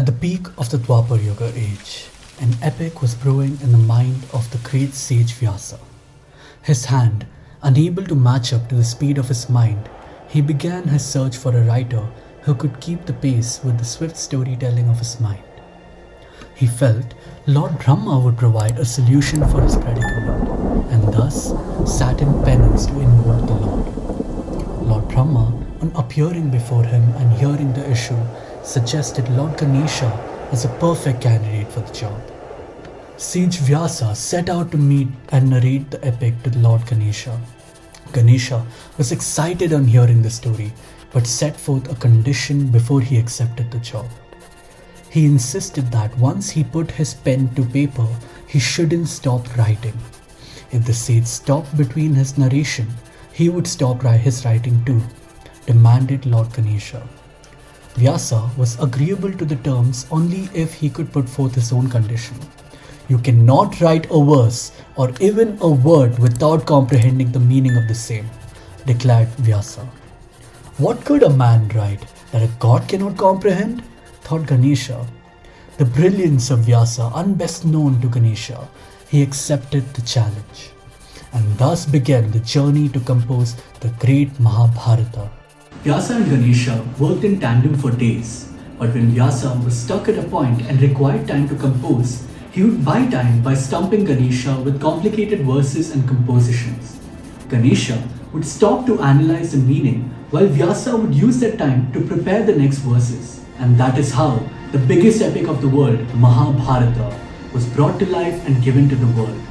At the peak of the Dwapar Yuga age, an epic was brewing in the mind of the great sage Vyasa. His hand, unable to match up to the speed of his mind, he began his search for a writer who could keep the pace with the swift storytelling of his mind. He felt Lord Brahma would provide a solution for his predicament, and thus sat in penance to invoke the Lord. Lord Brahma, on appearing before him and hearing the issue, suggested Lord Ganesha as a perfect candidate for the job. Sage Vyasa set out to meet and narrate the epic to Lord Ganesha. Ganesha was excited on hearing the story, but set forth a condition before he accepted the job. He insisted that once he put his pen to paper, he shouldn't stop writing. If the sage stopped between his narration, he would stop his writing too, demanded Lord Ganesha. Vyasa was agreeable to the terms only if he could put forth his own condition. You cannot write a verse or even a word without comprehending the meaning of the same, declared Vyasa. What could a man write that a god cannot comprehend? Thought Ganesha. The brilliance of Vyasa unbest known to Ganesha, he accepted the challenge. And thus began the journey to compose the great Mahabharata. Vyasa and Ganesha worked in tandem for days, but when Vyasa was stuck at a point and required time to compose, he would buy time by stumping Ganesha with complicated verses and compositions. Ganesha would stop to analyze the meaning, while Vyasa would use that time to prepare the next verses. And that is how the biggest epic of the world, Mahabharata, was brought to life and given to the world,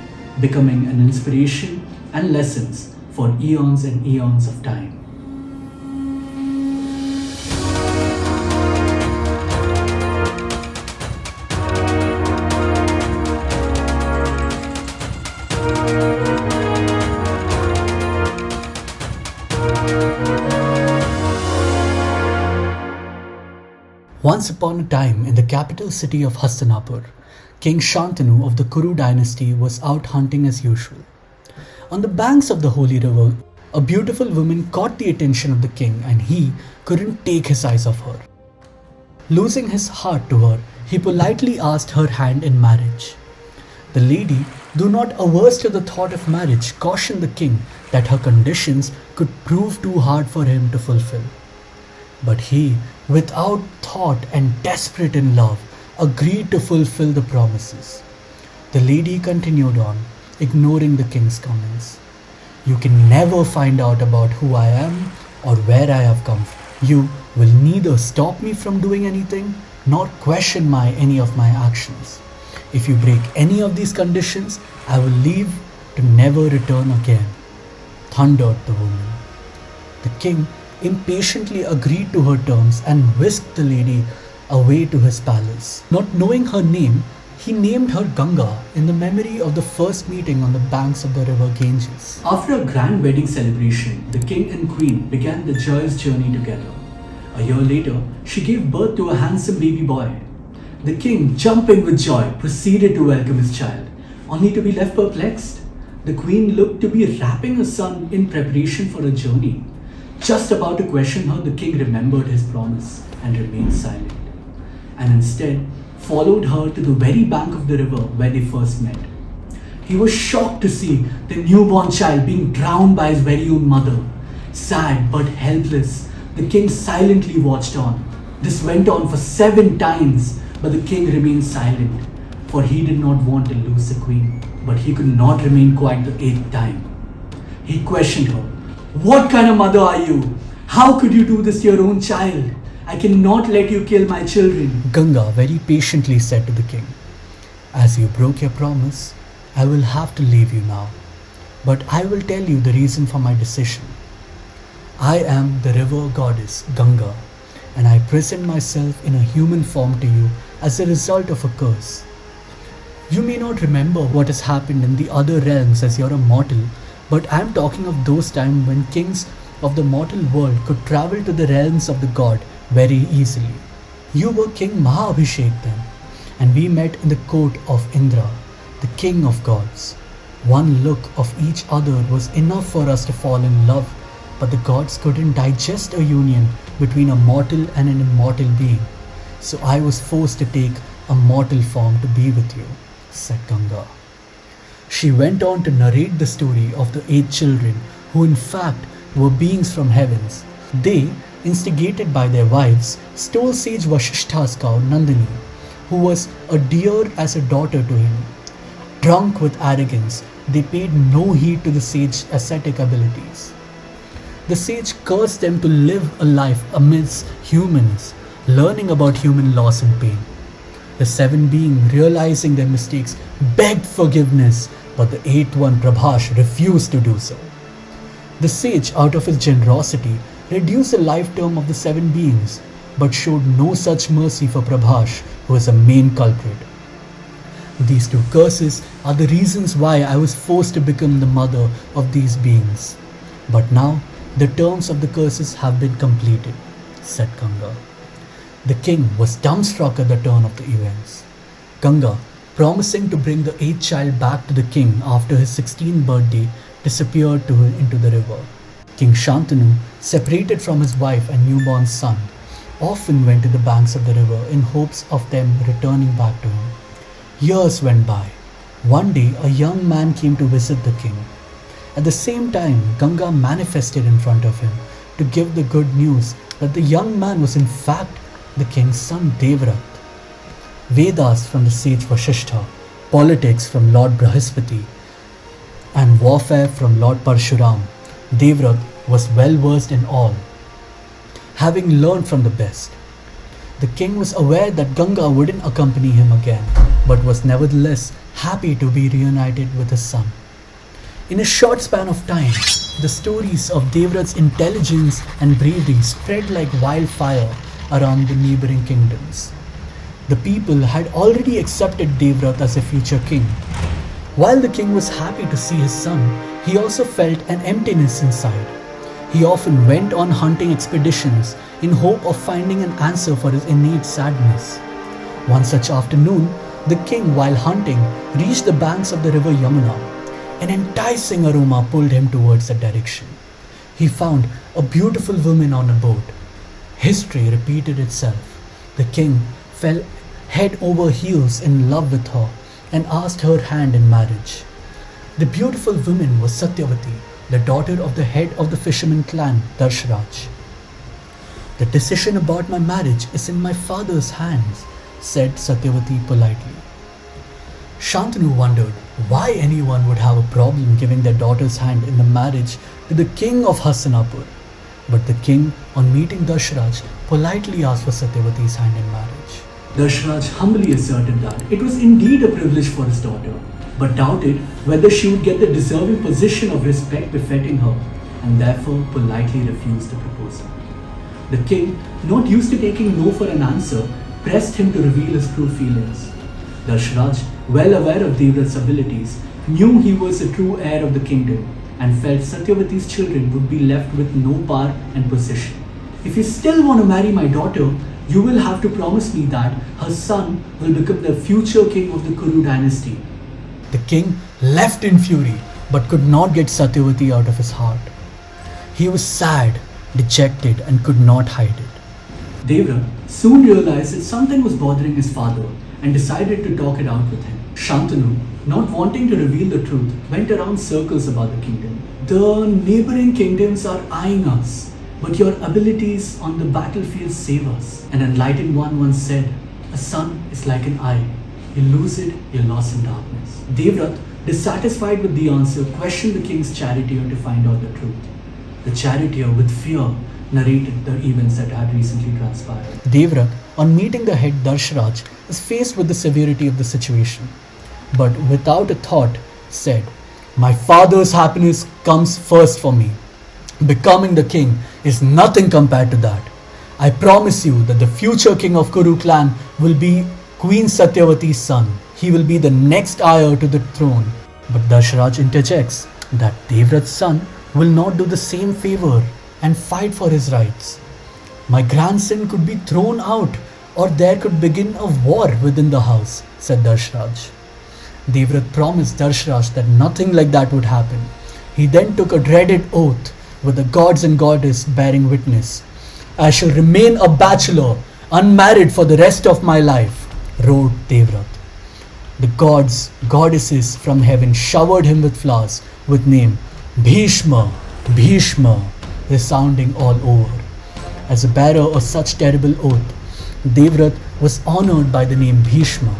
becoming an inspiration and lessons for eons and eons of time. Once upon a time, in the capital city of Hastinapur, King Shantanu of the Kuru Dynasty was out hunting as usual. On the banks of the holy river, a beautiful woman caught the attention of the king, and he couldn't take his eyes off her. Losing his heart to her, he politely asked her hand in marriage. The lady, though not averse to the thought of marriage, cautioned the king that her conditions could prove too hard for him to fulfill. But he, without thought and desperate in love, agreed to fulfill the promises. The lady continued on, ignoring the king's comments. You can never find out about who I am or where I have come from. You will neither stop me from doing anything nor question any of my actions. If you break any of these conditions, I will leave to never return again, thundered the woman. The king impatiently agreed to her terms and whisked the lady away to his palace. Not knowing her name, he named her Ganga in the memory of the first meeting on the banks of the river Ganges. After a grand wedding celebration, the king and queen began the joyous journey together. A year later, she gave birth to a handsome baby boy. The king, jumping with joy, proceeded to welcome his child, only to be left perplexed. The queen looked to be wrapping her son in preparation for a journey. Just about to question her, the king remembered his promise and remained silent, and instead followed her to the very bank of the river where they first met. He was shocked to see the newborn child being drowned by his very own mother. Sad but helpless, the king silently watched on. This went on for 7 times, but the king remained silent, for he did not want to lose the queen. But he could not remain quiet the 8th time. He questioned her. What kind of mother are you? How could you do this to your own child? I cannot let you kill my children. Ganga very patiently said to the king, As you broke your promise, I will have to leave you now. But I will tell you the reason for my decision. I am the river goddess Ganga, and I present myself in a human form to you as a result of a curse. You may not remember what has happened in the other realms as you're a mortal, but I am talking of those times when kings of the mortal world could travel to the realms of the god very easily. You were King Mahabhishek then, and we met in the court of Indra, the king of gods. One look of each other was enough for us to fall in love, but the gods couldn't digest a union between a mortal and an immortal being. so I was forced to take a mortal form to be with you, said Ganga. She went on to narrate the story of the 8 children who in fact were beings from heavens. They, instigated by their wives, stole sage Vasishtha's cow Nandini, who was a dear as a daughter to him. Drunk with arrogance, they paid no heed to the sage's ascetic abilities. The sage cursed them to live a life amidst humans, learning about human loss and pain. The 7 beings, realizing their mistakes, begged forgiveness, but the 8th one, Prabhash, refused to do so. The sage, out of his generosity, reduced the life term of the 7 beings, but showed no such mercy for Prabhash, who is a main culprit. These 2 curses are the reasons why I was forced to become the mother of these beings. But now, the terms of the curses have been completed, said Ganga. The king was dumbstruck at the turn of the events. Ganga, promising to bring the 8th child back to the king after his 16th birthday, disappeared into the river. King Shantanu, separated from his wife and newborn son, often went to the banks of the river in hopes of them returning back to him. Years went by. One day, a young man came to visit the king. At the same time, Ganga manifested in front of him to give the good news that the young man was in fact the king's son Devrath. Vedas from the sage Vasishtha, politics from Lord Brihaspati, and warfare from Lord Parshuram, Devrath was well versed in all, having learned from the best. The king was aware that Ganga wouldn't accompany him again, but was nevertheless happy to be reunited with his son. In a short span of time, the stories of Devrath's intelligence and bravery spread like wildfire around the neighboring kingdoms. The people had already accepted Devrath as a future king. While the king was happy to see his son, he also felt an emptiness inside. He often went on hunting expeditions in hope of finding an answer for his innate sadness. One such afternoon, the king, while hunting, reached the banks of the river Yamuna. An enticing aroma pulled him towards that direction. He found a beautiful woman on a boat. History repeated itself. The king fell head over heels in love with her and asked her hand in marriage. The beautiful woman was Satyavati, the daughter of the head of the fisherman clan, Darsharaj. The decision about my marriage is in my father's hands, said Satyavati politely. Shantanu wondered why anyone would have a problem giving their daughter's hand in the marriage to the king of Hastinapur. But the king, on meeting Darsharaj, politely asked for Satyavati's hand in marriage. Darsharaj humbly asserted that it was indeed a privilege for his daughter, but doubted whether she would get the deserving position of respect befitting her, and therefore politely refused the proposal. The king, not used to taking no for an answer, pressed him to reveal his true feelings. Darsharaj, well aware of Devrath's abilities, knew he was the true heir of the kingdom and felt Satyavati's children would be left with no power and position. If you still want to marry my daughter, you will have to promise me that her son will become the future king of the Kuru Dynasty. The king left in fury but could not get Satyavati out of his heart. He was sad, dejected, and could not hide it. Devrath soon realized that something was bothering his father and decided to talk it out with him. Shantanu, not wanting to reveal the truth, went around circles about the kingdom. The neighboring kingdoms are eyeing us, but your abilities on the battlefield save us. An enlightened one once said, a sun is like an eye. You lose it, you're lost in darkness. Devrath, dissatisfied with the answer, questioned the king's charioteer to find out the truth. The charioteer, with fear, narrated the events that had recently transpired. Devrath, on meeting the head Darsharaj, is faced with the severity of the situation, but without a thought said, my father's happiness comes first for me. Becoming the king is nothing compared to that. I promise you that the future king of Kuru clan will be Queen Satyavati's son. He will be the next heir to the throne. But Darsharaj interjects that Devrath's son will not do the same favor and fight for his rights. My grandson could be thrown out, or there could begin a war within the house, said Darsharaj. Devrath promised Darsharaj that nothing like that would happen. He then took a dreaded oath, with the gods and goddess bearing witness. I shall remain a bachelor unmarried for the rest of my life, roared Devrath. The gods, goddesses from heaven showered him with flowers with name Bhishma, Bhishma, resounding all over. As a bearer of such terrible oath, Devrath was honored by the name Bhishma.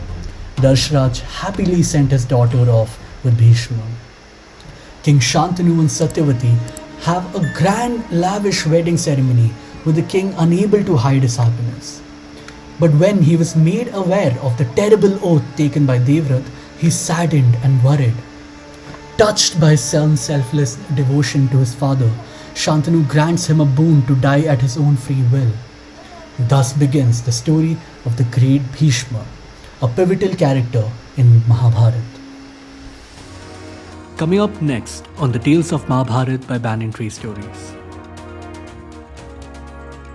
Darsharaj happily sent his daughter off with Bhishma. King Shantanu and Satyavati have a grand, lavish wedding ceremony with the king unable to hide his happiness. But when he was made aware of the terrible oath taken by Devrath, he saddened and worried. Touched by his son's selfless devotion to his father, Shantanu grants him a boon to die at his own free will. Thus begins the story of the great Bhishma, a pivotal character in Mahabharata. Coming up next on the Tales of Mahabharata by Banyan Tree Stories.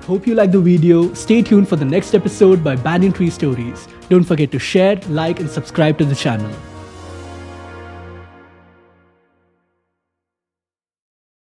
Hope you liked the video. Stay tuned for the next episode by Banyan Tree Stories. Don't forget to share, like and subscribe to the channel.